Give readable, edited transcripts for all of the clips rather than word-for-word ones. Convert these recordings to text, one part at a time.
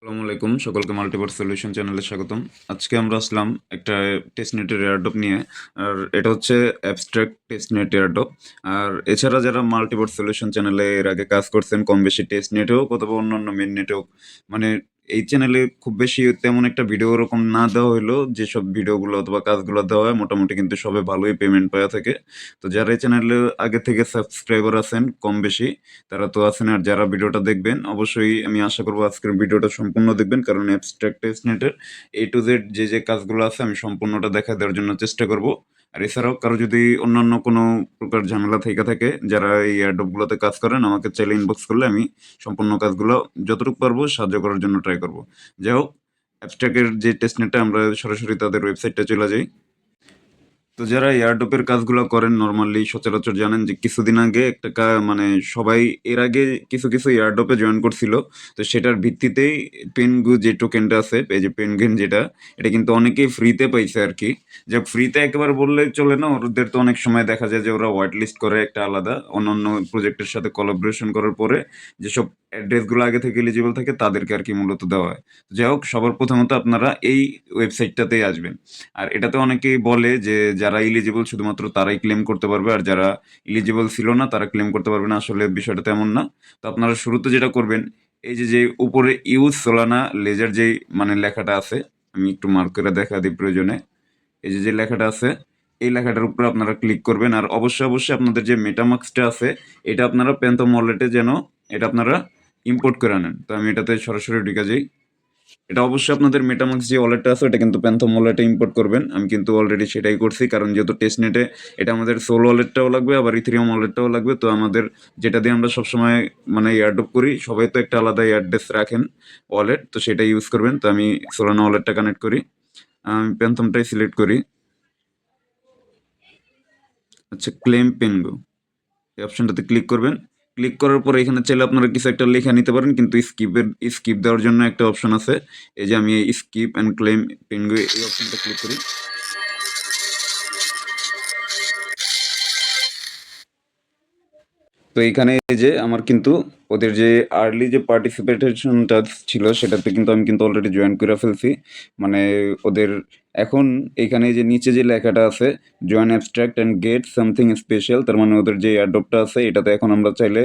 আসসালামু আলাইকুম, সকলকে মাল্টিভার্স সলিউশন চ্যানেলে স্বাগতম। আজকে আমরা আসলাম একটা টেস্টনেটের এয়ারড্রপ নিয়ে। আর এটা হচ্ছে অ্যাবস্ট্রাক্ট টেস্টনেট এয়ারড্রপ। আর এছাড়া যারা মাল্টিভার্স সলিউশন চ্যানেলে এর আগে কাজ করছেন কম বেশি টেস্টনেটেও অথবা অন্যান্য মেন নেটেও, মানে এই চ্যানেলে খুব বেশি তেমন একটা ভিডিও ওরকম না দেওয়া হলেও যেসব ভিডিওগুলো অথবা কাজগুলো দেওয়া হয় মোটামুটি কিন্তু সবে ভালোই পেমেন্ট পাওয়া থাকে। তো যারা এই চ্যানেলে আগে থেকে সাবস্ক্রাইবার আছেন কম বেশি, তারা তো আছেন। আর যারা ভিডিওটা দেখবেন অবশ্যই আমি আশা করবো আজকের ভিডিওটা সম্পূর্ণ দেখবেন, কারণ অ্যাবস্ট্রাক্ট টেস্টনেটের A to Z যে কাজগুলো আছে আমি সম্পূর্ণটা দেখা দেওয়ার জন্য চেষ্টা করব। আর এছাড়াও কারো যদি অন্যান্য কোনো প্রকার ঝামেলা থেকে থাকে, যারা এই অ্যাডবগুলোতে কাজ করেন আমাকে চাইলে ইনবক্স করলে আমি সম্পূর্ণ কাজগুলো যতটুকু পারবো সাহায্য করার জন্য ট্রাই করব। যাই হোক, অ্যাবস্ট্রাক্টের যে টেস্টনেটটা আমরা সরাসরি তাদের ওয়েবসাইটটা চলে যাই। তো যারা এয়ারড্রপের কাজগুলো করেন নর্মালি সচরাচর জানেন যে কিছুদিন আগে একটা মানে সবাই এর আগে কিছু কিছু এয়ারড্রপে জয়েন করছিল। তো সেটার ভিত্তিতেই পেনগু যে টোকেনটা আছে, এই যে পেনগুইন যেটা, এটা কিন্তু অনেকেই ফ্রিতে পাইছে আর কি। যে ফ্রিতে একেবারে বললে চলে না, ওদের তো অনেক সময় দেখা যায় যে ওরা হোয়াইট লিস্ট করে একটা আলাদা অন্যান্য প্রজেক্টের সাথে কোলাবোরেশন করার পরে যেসব অ্যাড্রেসগুলো আগে থেকে এলিজিবল থাকে তাদেরকে আর কি মূলত দেওয়া হয়। যাই হোক, সবার প্রথমত আপনারা এই ওয়েবসাইটটাতেই আসবেন। আর এটাতে অনেকেই বলে যে যারা ইলিজিবল শুধুমাত্র তারাই ক্লেম করতে পারবে, আর যারা ইলিজিবল ছিল না তারা ক্লেম করতে পারবে না। আসলে বিষয়টা তেমন না। তো আপনারা শুরুতে যেটা করবেন, এই যে যে উপরে ইউজ সোলানা লেজার যেই মানে লেখাটা আছে, আমি একটু মার্ক করে দেখা দিই প্রয়োজনে। এই যে যে লেখাটা আছে, এই লেখাটার উপরে আপনারা ক্লিক করবেন। আর অবশ্যই অবশ্যই আপনাদের যে মেটামাক্সটা আছে এটা আপনারা প্যান্থম ওয়ালেটে যেন এটা আপনারা ইম্পোর্ট করে আনেন। তো আমি এটাতে সরাসরি ঢুকে যাই। এটা অবশ্যই আপনাদের মেটামাক্স যে ওয়ালেটটা আছে এটা কিন্তু প্যান্থম ওয়ালেটে ইম্পোর্ট করবেন। আমি কিন্তু অলরেডি সেটাই করছি, কারণ যেহেতু টেস্টনেটে এটা আমাদের সোল ওয়ালেটটাও লাগবে আবার ইথেরিয়াম ওয়ালেটটাও লাগবে। তো আমাদের যেটা দিয়ে আমরা সবসময় মানে এয়ারড্রপ করি, সবাই তো একটা আলাদা অ্যাড্রেস রাখেন ওয়ালেট, তো সেটা ইউজ করবেন। তো আমি সোলানা ওয়ালেটটা কানেক্ট করি, আমি প্যান্থমটাই সিলেক্ট করি। আচ্ছা, ক্লেম পেনগো এই অপশনটাতে ক্লিক করবেন। ক্লিক করার পরে এখানে চাইলে আপনারা কিছু একটা লেখা নিতে পারেন, কিন্তু স্কিপ দেওয়ার জন্য একটা অপশন আছে। এই যে আমি স্কিপ অ্যান্ড ক্লেম পেনগো এই অপশনটা ক্লিক করি। তো এইখানে এই যে আমার কিন্তু ওদের যে আর্লি যে পার্টিসিপেশনটা ছিল সেটাতে কিন্তু আমি কিন্তু অলরেডি জয়েন করে ফেলছি। মানে ওদের এখন এইখানে যে নিচে যে লেখাটা আছে, join abstract and get something special, তার মানে ওদের যে অ্যাডপটা আছে এটাতে এখন আমরা চাইলে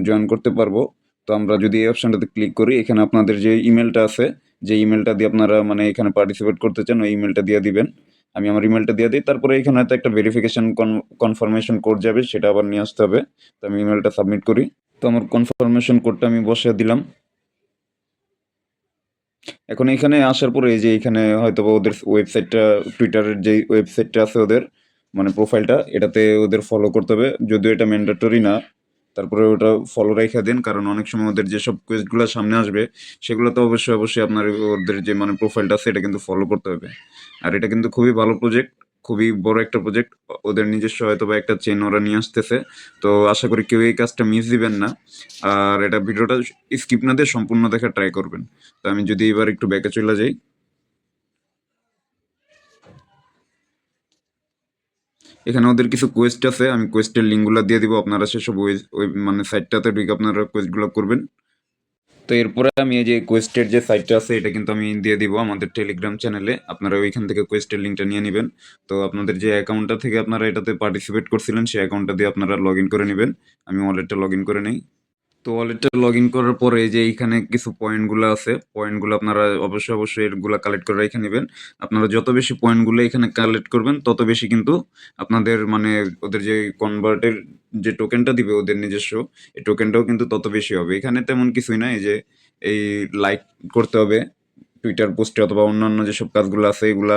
জয়েন করতে পারবো। তো আমরা যদি এই অপশনটাতে ক্লিক করি, এখানে আপনাদের যে ইমেলটা আছে, যে ইমেলটা দিয়ে আপনারা মানে এখানে পার্টিসিপেট করতে চান ওই ইমেলটা দিয়ে দিবেন। আমি আমার ইমেলটা দিয়ে দিই, তারপরে এখানে হয়তো একটা ভেরিফিকেশন কনফার্মেশন কোড যাবে, সেটা আবার নিয়ে আসতে হবে। তো আমি ইমেলটা সাবমিট করি। তো আমার কনফার্মেশন কোডটা আমি বসিয়ে দিলাম। এখন এখানে আসার পরে এই যে এখানে হয়তো বা ওদের ওয়েবসাইটটা, টুইটারের যে ওয়েবসাইটটা আছে ওদের মানে প্রোফাইলটা, এটাতে ওদের ফলো করতে হবে, যদিও এটা ম্যান্ডেটরি না। তারপরে ওটা ফলো রেখে দিন, কারণ অনেক সময় ওদের যেসব কোয়েস্টগুলো সামনে আসবে সেগুলো তো অবশ্যই অবশ্যই আপনার ওদের যে মানে প্রোফাইলটা আছে এটা কিন্তু ফলো করতে হবে। আর এটা কিন্তু খুবই ভালো প্রজেক্ট, খুবই বড় একটা প্রজেক্ট। ওদের নিজস্ব হয়তো বা একটা চেন ওরা নিয়ে আসতেছে। তো আশা করি কেউ এই কাজটা মিস দিবেন না। আর এটা ভিডিওটা স্কিপ না দিয়ে সম্পূর্ণ দেখা ট্রাই করবেন। তো আমি যদি এবার একটু ব্যাকে চলে যাই, এখানে ওদের কিছু কোয়েস্ট আছে, আমি কোয়েস্টের লিঙ্কগুলো দিয়ে দিব। আপনারা সেসব ওই মানে সাইটটাতে ঢুকে আপনারা কোয়েস্টগুলো করবেন। তো এরপরে আমি এই যে কোয়েস্টের যে সাইটটা আছে এটা কিন্তু আমি দিয়ে দিব আমাদের টেলিগ্রাম চ্যানেলে, আপনারা ওইখান থেকে কোয়েস্টের লিঙ্কটা নিয়ে নেবেন। তো আপনাদের যে অ্যাকাউন্টটা থেকে আপনারা এটাতে পার্টিসিপেট করছিলেন সেই অ্যাকাউন্টটা দিয়ে আপনারা লগ ইন করে নেবেন। আমি ওয়ালেটটা লগ ইন করে নিই। তো ওয়ালেটটা লগ ইন করার পরে এই যে এইখানে কিছু পয়েন্টগুলো আছে, পয়েন্টগুলো আপনারা অবশ্যই অবশ্যই এগুলো কালেক্ট করে রেখে নেবেন। আপনারা যত বেশি পয়েন্টগুলো এখানে কালেক্ট করবেন তত বেশি কিন্তু আপনাদের মানে ওদের যে কনভার্টের যে টোকেনটা দিবে ওদের নিজস্ব, এই টোকেনটাও কিন্তু তত বেশি হবে। এখানে তেমন কিছুই না, এই যে এই লাইক করতে হবে টুইটার পোস্টে অথবা অন্যান্য যেসব কাজগুলো আছে এগুলা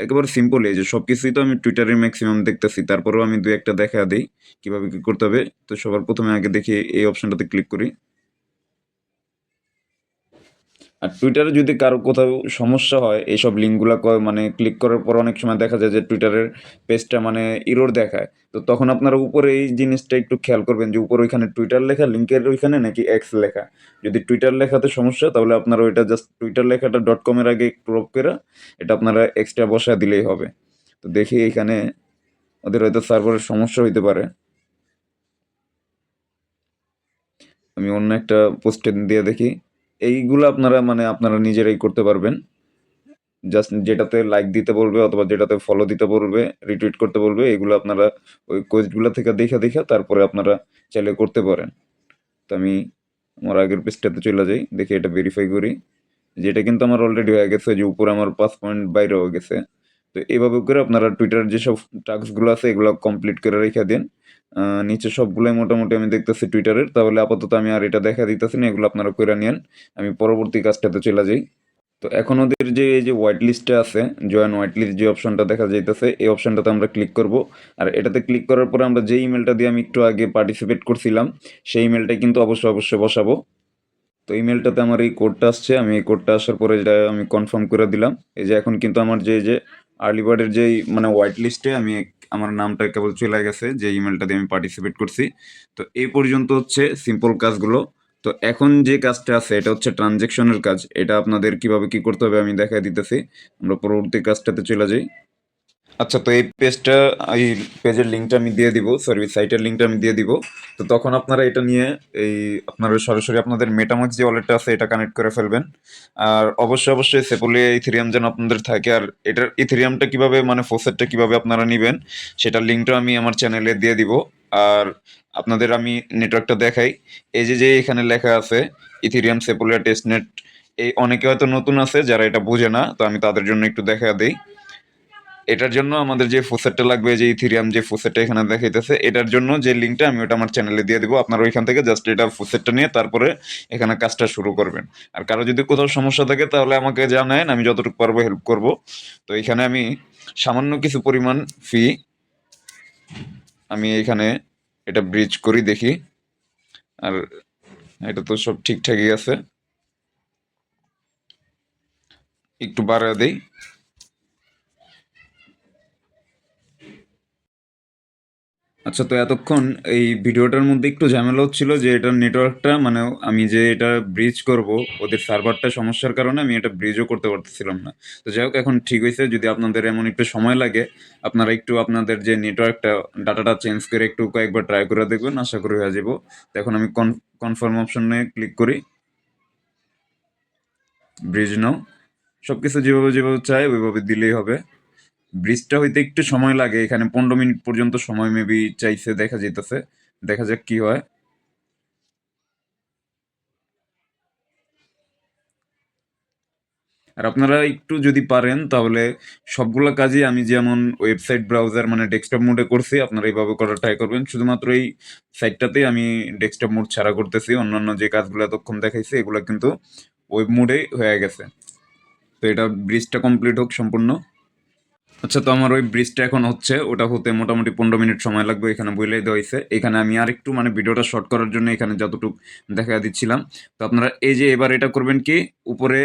একেবারে সিম্পল। এই যে সব কিছুই তো আমি টুইটারে ম্যাক্সিমাম দেখতেছি, তারপরেও আমি দু একটা দেখা দিই কিভাবে কি করতে হবে। তো সবার প্রথমে আগে দেখি এই অপশনটাতে ক্লিক করি। আর টুইটারে যদি কারো কোথাও সমস্যা হয় এইসব লিঙ্কগুলো মানে ক্লিক করার পর অনেক সময় দেখা যায় যে টুইটারের পেজটা মানে ইরোর দেখায়। তো তখন আপনারা উপরে এই জিনিসটা একটু খেয়াল করবেন যে উপরে ওইখানে টুইটার লেখা লিঙ্কের ওইখানে নাকি এক্স লেখা। যদি টুইটার লেখাতে সমস্যা তাহলে আপনারা ওইটা জাস্ট টুইটার লেখাটা .com-এর আগে ক্রপ করে এটা আপনারা এক্সট্রা বসা দিলেই হবে। তো দেখি এখানে ওদের হয়তো সার্ভারের সমস্যা হইতে পারে। আমি অন্য একটা পোস্টে দিয়ে দেখি। এইগুলো আপনারা মানে আপনারা নিজেরাই করতে পারবেন। জাস্ট যেটাতে লাইক দিতে বলবে অথবা যেটাতে ফলো দিতে বলবে, রিটুইট করতে বলবে, এগুলো আপনারা ওই কোয়েস্টগুলো থেকে দেখে তারপরে আপনারা চাইলে করতে পারেন। তো আমি আমার আগের পেজটাতে চলে যাই, দেখি এটা ভেরিফাই করি। যেটা কিন্তু আমার অলরেডি হয়ে গেছে, যে উপরে আমার 5 পয়েন্ট বাইরে হয়ে গেছে। তো এভাবে করে আপনারা টুইটার যেসব টাস্কগুলো আছে এগুলো কমপ্লিট করে রেখে দিন। নিচে সবগুলোই মোটামুটি আমি দেখতেছি টুইটারের, তাহলে আপাতত আমি আর এটা দেখা দিতেছি না, এগুলো আপনারা করে নিন। আমি পরবর্তী কাজটাতে চলে যাই। তো এখন ওদের যে এই যে হোয়াইট লিস্টে আছে, জয়েন হোয়াইট লিস্ট যে অপশনটা দেখা যাইতেছে, এই অপশনটাতে আমরা ক্লিক করব। আর এটাতে ক্লিক করার পরে আমরা যে ইমেলটা দিয়ে আমি একটু আগে পার্টিসিপেট করছিলাম, সেই ইমেলটাই কিন্তু অবশ্যই বসাবো। তো ইমেলটাতে আমার এই কোডটা আসছে, আমি এই কোডটা আসার পরে যেটা আমি কনফার্ম করে দিলাম। এই যে এখন কিন্তু আমার যে আর্লি বার্ডের যেই মানে হোয়াইট লিস্টে আমি আমার নামটা কেবল চলে গেছে, যে ইমেলটা দিয়ে আমি পার্টিসিপেট করছি। তো এই পর্যন্ত হচ্ছে সিম্পল কাজগুলো। তো এখন যে কাজটা আছে এটা হচ্ছে ট্রানজেকশনের কাজ। এটা আপনাদের কিভাবে কি করতে হবে আমি দেখাই দিতেছি। আমরা পরবর্তী কাজটাতে চলে যাই। আচ্ছা, তো এই পেজের লিঙ্কটা আমি দিয়ে দিব, সরি সাইটের লিঙ্কটা আমি দিয়ে দিব। তো তখন আপনারা এটা নিয়ে এই আপনারা সরাসরি আপনাদের মেটামাক্স যে ওয়ালেটটা আছে এটা কানেক্ট করে ফেলবেন। আর অবশ্যই সেপুলে ইথেরিয়াম যেন আপনাদের থাকে। আর এটার ইথেরিয়ামটা কিভাবে মানে ফোসেটটা কিভাবে আপনারা নেবেন সেটার লিঙ্কটা আমি আমার চ্যানেলে দিয়ে দিব। আর আপনাদের আমি নেটওয়ার্কটা দেখাই। এই যে এখানে লেখা আছে ইথেরিয়াম সেপুলিয়া টেস্টনেট, এই অনেকে হয়তো নতুন আছে যারা এটা বোঝে না, তো আমি তাদের জন্য একটু দেখা দিই। এটার জন্য আমাদের যে ফুসেটটা লাগবে, যে ইথেরিয়াম যে ফুসেটটা এখানে দেখাইতেছে, এটার জন্য যে লিঙ্কটা আমি ওটা আমার চ্যানেলে দিয়ে দিব। আপনারা ওইখান থেকে জাস্ট এটা ফুসেটটা নিয়ে তারপরে এখানে কাজটা শুরু করবেন। আর কারো যদি কোথাও সমস্যা থাকে তাহলে আমাকে জানায়েন, আমি যতটুকু পারবো হেল্প করব। তো এখানে আমি সামান্য কিছু পরিমাণ ফি আমি এখানে এটা ব্রিজ করি দেখি। আর এটা তো সব ঠিকঠাকই আছে, একটু বাড়ায় দেই। আচ্ছা, তো এতক্ষণ এই ভিডিওটার মধ্যে একটু ঝামেলা হচ্ছিল যে এটার নেটওয়ার্কটা মানে আমি যে এটা ব্রিজ করব, ওদের সার্ভারটা সমস্যার কারণে আমি এটা ব্রিজও করতে পারতেছিলাম না। তো যাই হোক, এখন ঠিক হয়েছে। যদি আপনাদের এমন একটু সময় লাগে, আপনারা একটু আপনাদের যে নেটওয়ার্কটা ডাটাটা চেঞ্জ করে একটু কয়েকবার ট্রাই করে দেখবেন, আশা করি হয়ে যাব। তো এখন আমি কনফার্ম অপশনে ক্লিক করি, ব্রিজ নাও। সব কিছু যেভাবে চাই ওইভাবে দিলেই হবে। ব্রিজটা হইতে একটু সময় লাগে, এখানে 15 মিনিট পর্যন্ত সময় মেবি চাইছে দেখা যাইতেছে। দেখা যাক কি হয়। আর আপনারা একটু যদি পারেন তাহলে সবগুলা কাজই আমি যেমন ওয়েবসাইট ব্রাউজার মানে ডেস্কটপ মোডে করছি, আপনারা এইভাবে করার ট্রাই করবেন। শুধুমাত্র এই সাইটটাতেই আমি ডেস্কটপ মোড ছাড়া করতেছি, অন্যান্য যে কাজগুলো এতক্ষণ দেখাইছি এগুলো কিন্তু ওয়েব মোডেই হয়ে গেছে। তো এটা ব্রিজটা কমপ্লিট হোক সম্পূর্ণ। আচ্ছা, তো আমার ওই ব্রিজটা এখন হচ্ছে, ওটা হতে মোটামুটি 15 মিনিট সময় লাগবে, এখানে বইলাই দেওয়া হয়েছে। এখানে আমি আর একটু মানে ভিডিওটা শর্ট করার জন্য এখানে যতটুকু দেখা দিচ্ছিলাম। তো আপনারা এই যে এবার এটা করবেন কি, উপরে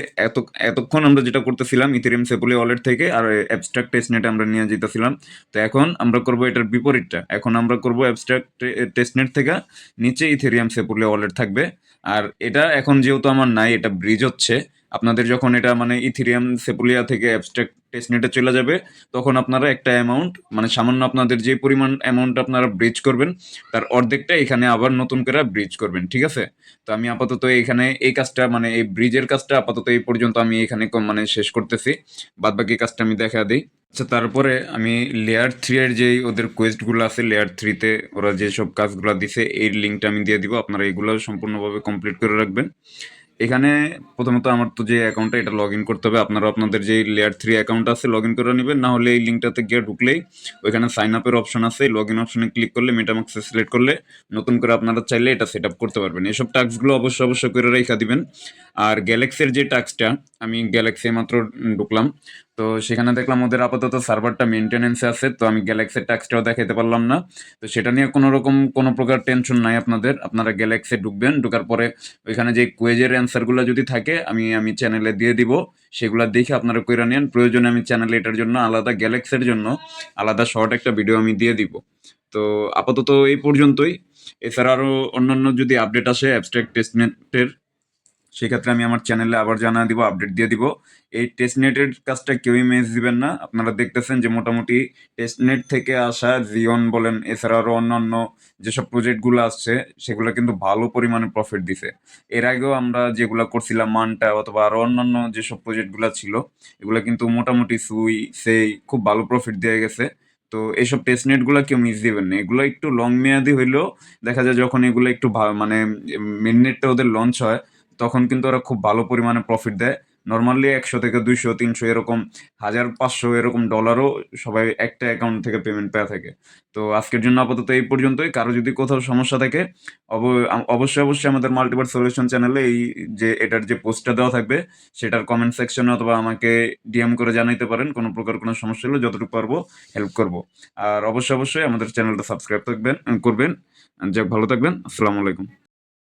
এতক্ষণ আমরা যেটা করতেছিলাম ইথেরিয়াম সেপুলি ওয়ালেট থেকে আর অ্যাবস্ট্রাক্ট টেস্টনেট আমরা নিয়ে যেতেছিলাম। তো এখন আমরা করব এটার বিপরীতটা, এখন আমরা করব অ্যাবস্ট্রাক্ট টেস্টনেট থেকে নিচে ইথেরিয়াম সেপুলি ওয়ালেট থাকবে। আর এটা এখন যেহেতু আমার নাই, এটা ব্রিজ হচ্ছে। আপনাদের যখন এটা মানে ইথেরিয়াম সেপুলিয়া থেকে অ্যাবস্ট্রাক্ট টেস্টনেটে চলে যাবে, তখন আপনারা একটা অ্যামাউন্ট মানে সামান্য আপনাদের যে পরিমাণ অ্যামাউন্ট আপনারা ব্রিজ করবেন তার অর্ধেকটা এখানে আবার নতুন করে ব্রিজ করবেন, ঠিক আছে? তো আমি আপাতত এখানে এই কাজটা মানে এই ব্রিজের কাজটা আপাতত এই পর্যন্ত আমি এখানে মানে শেষ করতেছি। বাদ বাকি কাজটা আমি দেখা দিই। আচ্ছা, তারপরে আমি লেয়ার থ্রি এর যেই ওদের কোয়েস্টগুলো আছে, লেয়ার থ্রিতে ওরা যেসব কাজগুলো দিছে এই লিঙ্কটা আমি দিয়ে দিব, আপনারা এগুলো সম্পূর্ণভাবে কমপ্লিট করে রাখবেন। এখানে প্রথমত আমার তো যে অ্যাকাউন্টটা এটা লগ ইন করতে হবে, আপনারা আপনাদের যে লেয়ার থ্রি অ্যাকাউন্ট আছে লগ ইন করে নেবেন। না হলে এই লিঙ্কটাতে গিয়ে ঢুকলেই ওইখানে সাইন আপের অপশন আছে, লগ ইন অপশনে ক্লিক করলে মেটামাক্স সিলেক্ট করলে নতুন করে আপনারা চাইলে এটা সেট আপ করতে পারবেন। এসব টাস্কগুলো অবশ্যই করে রেখে দিবেন। আর গ্যালাক্সির যে টাস্কটা, আমি গ্যালাক্সি মাত্র ঢুকলাম, তো সেখানে দেখলাম ওদের আপাতত সার্ভারটা মেনটেনেন্সে আছে, তো আমি গ্যালাক্সির টাস্কটাও দেখাতে পারলাম না। তো সেটা নিয়ে কোনো প্রকার টেনশন নাই আপনাদের। আপনারা গ্যালাক্সি ঢুকবেন, ঢুকার পরে ওইখানে যে কুয়েজের অ্যান্সারগুলো যদি থাকে আমি চ্যানেলে দিয়ে দিব, সেগুলো দেখে আপনারা কইরা নেন। প্রয়োজনে আমি চ্যানেলে এটার জন্য আলাদা, গ্যালাক্সির জন্য আলাদা শর্ট একটা ভিডিও আমি দিয়ে দিব। তো আপাতত এই পর্যন্তই। এছাড়া আরও অন্যান্য যদি আপডেট আসে অ্যাবস্ট্রাক্ট টেস্টনেটের, সেক্ষেত্রে আমি আমার চ্যানেলে আবার জানা দিব, আপডেট দিয়ে দিব। এই টেস্টনেটের কাজটা কেউই মিস দিবেন না। আপনারা দেখতেছেন যে মোটামুটি টেস্টনেট থেকে আসা জিওন বলেন, এছাড়া আরো অন্যান্য যেসব প্রজেক্টগুলো আসছে সেগুলো কিন্তু ভালো পরিমাণে প্রফিট দিছে। এর আগেও আমরা যেগুলো করছিলাম মানটা অথবা আরো অন্যান্য যেসব প্রজেক্টগুলো ছিল, এগুলো কিন্তু মোটামুটি সুই সেই খুব ভালো প্রফিট দিয়ে গেছে। তো এইসব টেস্টনেট গুলা কেউ মিস দিবেন না, এগুলো একটু লং মেয়াদি হইলেও দেখা যায় যখন এগুলো একটু মানে মিডনেটটা ওদের লঞ্চ হয়, তখন কিন্তু ওরা খুব ভালো পরিমাণে প্রফিট দেয়। নর্মালি 100 থেকে 200 300 এরকম 1500 এরকম ডলারও সবাই একটা অ্যাকাউন্ট থেকে পেমেন্ট পেয়ে থাকে। তো আজকের জন্য আপাতত এই পর্যন্তই। কারো যদি কোথাও সমস্যা থাকে অবশ্যই অবশ্যই আমাদের মাল্টিভার্স সলিউশন চ্যানেলে এই যে এটার যে পোস্টটা দেওয়া থাকবে সেটার কমেন্ট সেকশনে অথবা আমাকে ডিএম করে জানাইতে পারেন। কোনো প্রকার কোনো সমস্যা হলে যতটুকু পারবো হেল্প করব। আর অবশ্যই অবশ্যই আমাদের চ্যানেলটা সাবস্ক্রাইব করবেন। যাক, ভালো থাকবেন। আসসালামু আলাইকুম।